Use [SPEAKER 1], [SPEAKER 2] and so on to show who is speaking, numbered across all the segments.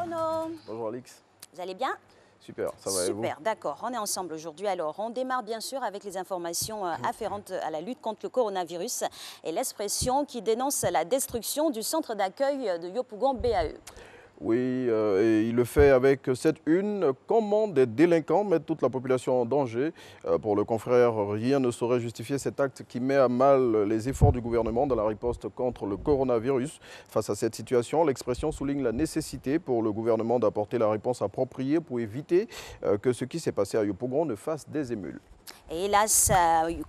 [SPEAKER 1] Renaud.
[SPEAKER 2] Bonjour Alix.
[SPEAKER 1] Vous allez bien?
[SPEAKER 2] Super, ça va et vous?
[SPEAKER 1] Super, d'accord. On est ensemble aujourd'hui. Alors, on démarre bien sûr avec les informations afférentes à la lutte contre le coronavirus et l'expression qui dénonce la destruction du centre d'accueil de Yopougon BAE.
[SPEAKER 2] Oui, et il le fait avec cette une. Comment des délinquants mettent toute la population en danger? Pour le confrère, rien ne saurait justifier cet acte qui met à mal les efforts du gouvernement dans la riposte contre le coronavirus. Face à cette situation, l'expression souligne la nécessité pour le gouvernement d'apporter la réponse appropriée pour éviter que ce qui s'est passé à Yopougon ne fasse des émules.
[SPEAKER 1] Et hélas,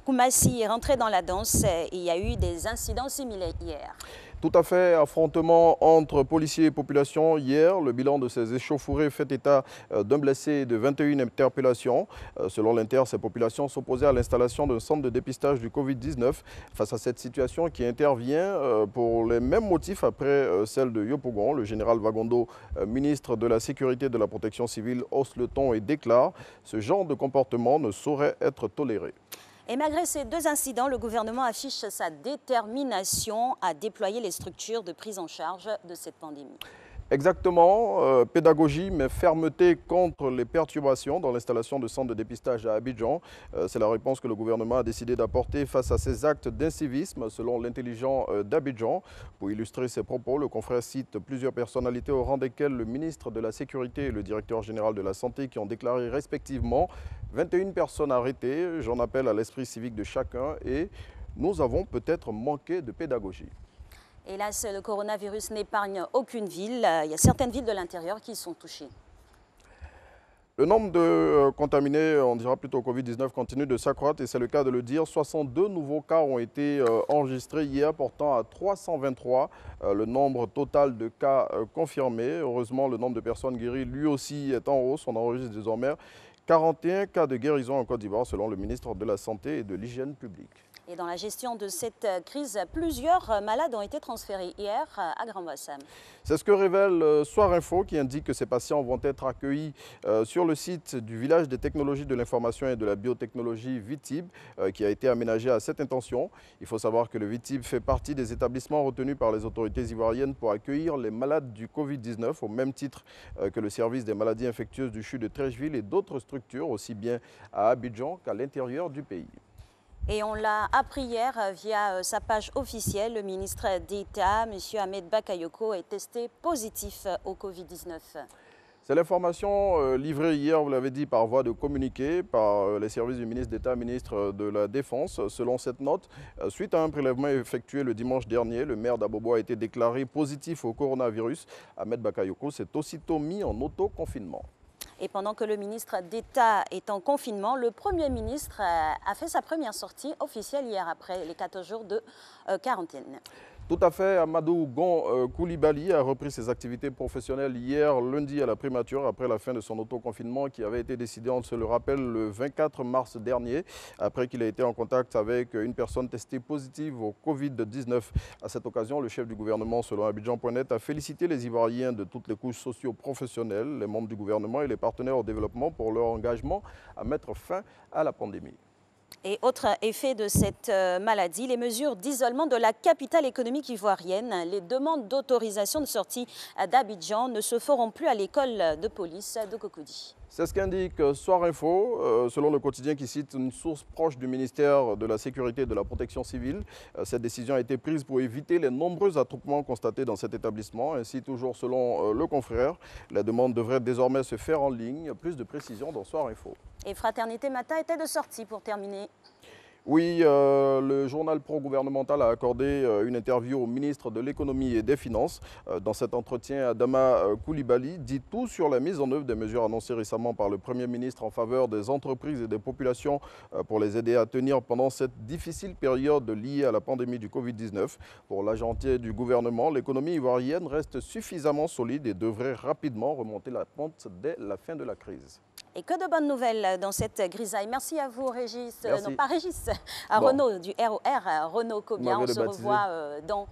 [SPEAKER 1] Koumassi est rentré dans la danse et il y a eu des incidents similaires hier.
[SPEAKER 2] Tout à fait, affrontement entre policiers et population hier. Le bilan de ces échauffourées fait état d'un blessé et de 21 interpellations. Selon l'Inter, ces populations s'opposaient à l'installation d'un centre de dépistage du Covid-19. Face à cette situation qui intervient pour les mêmes motifs après celle de Yopougon, le général Wagondo, ministre de la Sécurité et de la Protection civile, hausse le ton et déclare « Ce genre de comportement ne saurait être toléré ».
[SPEAKER 1] Et malgré ces deux incidents, le gouvernement affiche sa détermination à déployer les structures de prise en charge de cette pandémie.
[SPEAKER 2] Exactement, pédagogie mais fermeté contre les perturbations dans l'installation de centres de dépistage à Abidjan. C'est la réponse que le gouvernement a décidé d'apporter face à ces actes d'incivisme selon l'intelligent d'Abidjan. Pour illustrer ses propos, le confrère cite plusieurs personnalités au rang desquelles le ministre de la Sécurité et le directeur général de la Santé qui ont déclaré respectivement 21 personnes arrêtées. J'en appelle à l'esprit civique de chacun et nous avons peut-être manqué de pédagogie.
[SPEAKER 1] Hélas, le coronavirus n'épargne aucune ville. Il y a certaines villes de l'intérieur qui sont touchées.
[SPEAKER 2] Le nombre de contaminés, on dira plutôt Covid-19, continue de s'accroître et c'est le cas de le dire. 62 nouveaux cas ont été enregistrés hier, portant à 323 le nombre total de cas confirmés. Heureusement, le nombre de personnes guéries, lui aussi, est en hausse. On enregistre désormais 41 cas de guérison en Côte d'Ivoire, selon le ministre de la Santé et de l'Hygiène publique.
[SPEAKER 1] Et dans la gestion de cette crise, plusieurs malades ont été transférés hier à Grand-Bassam.
[SPEAKER 2] C'est ce que révèle Soir Info qui indique que ces patients vont être accueillis sur le site du village des technologies de l'information et de la biotechnologie VITIB qui a été aménagé à cette intention. Il faut savoir que le VITIB fait partie des établissements retenus par les autorités ivoiriennes pour accueillir les malades du Covid-19 au même titre que le service des maladies infectieuses du CHU de Treichville et d'autres structures aussi bien à Abidjan qu'à l'intérieur du pays.
[SPEAKER 1] Et on l'a appris hier via sa page officielle, le ministre d'État, M. Ahmed Bakayoko, est testé positif au Covid-19.
[SPEAKER 2] C'est l'information livrée hier, vous l'avez dit, par voie de communiqué par les services du ministre d'État, ministre de la Défense. Selon cette note, suite à un prélèvement effectué le dimanche dernier, le maire d'Abobo a été déclaré positif au coronavirus. Ahmed Bakayoko s'est aussitôt mis en autoconfinement.
[SPEAKER 1] Et pendant que le ministre d'État est en confinement, le Premier ministre a fait sa première sortie officielle hier après les 14 jours de quarantaine.
[SPEAKER 2] Tout à fait, Amadou Gon Koulibaly a repris ses activités professionnelles hier lundi à la primature après la fin de son autoconfinement qui avait été décidé, on se le rappelle, le 24 mars dernier après qu'il ait été en contact avec une personne testée positive au Covid-19. À cette occasion, le chef du gouvernement, selon Abidjan.net, a félicité les Ivoiriens de toutes les couches socio-professionnelles, les membres du gouvernement et les partenaires au développement pour leur engagement à mettre fin à la pandémie.
[SPEAKER 1] Et autre effet de cette maladie, les mesures d'isolement de la capitale économique ivoirienne. Les demandes d'autorisation de sortie d'Abidjan ne se feront plus à l'école de police de Cocody.
[SPEAKER 2] C'est ce qu'indique Soir Info, selon le quotidien qui cite une source proche du ministère de la Sécurité et de la Protection civile. Cette décision a été prise pour éviter les nombreux attroupements constatés dans cet établissement. Ainsi, toujours selon le confrère, la demande devrait désormais se faire en ligne. Plus de précisions dans Soir Info.
[SPEAKER 1] Et Fraternité Matin était de sortie pour terminer.
[SPEAKER 2] Oui, le journal pro-gouvernemental a accordé une interview au ministre de l'économie et des finances. Dans cet entretien, Adama Koulibaly dit tout sur la mise en œuvre des mesures annoncées récemment par le Premier ministre en faveur des entreprises et des populations pour les aider à tenir pendant cette difficile période liée à la pandémie du Covid-19. Pour l'agentier du gouvernement, l'économie ivoirienne reste suffisamment solide et devrait rapidement remonter la pente dès la fin de la crise.
[SPEAKER 1] Et que de bonnes nouvelles dans cette grisaille. Merci à vous, Régis.
[SPEAKER 2] Merci.
[SPEAKER 1] Non, pas Régis, à Renaud du ROR, Renaud Cobia. On se revoit dans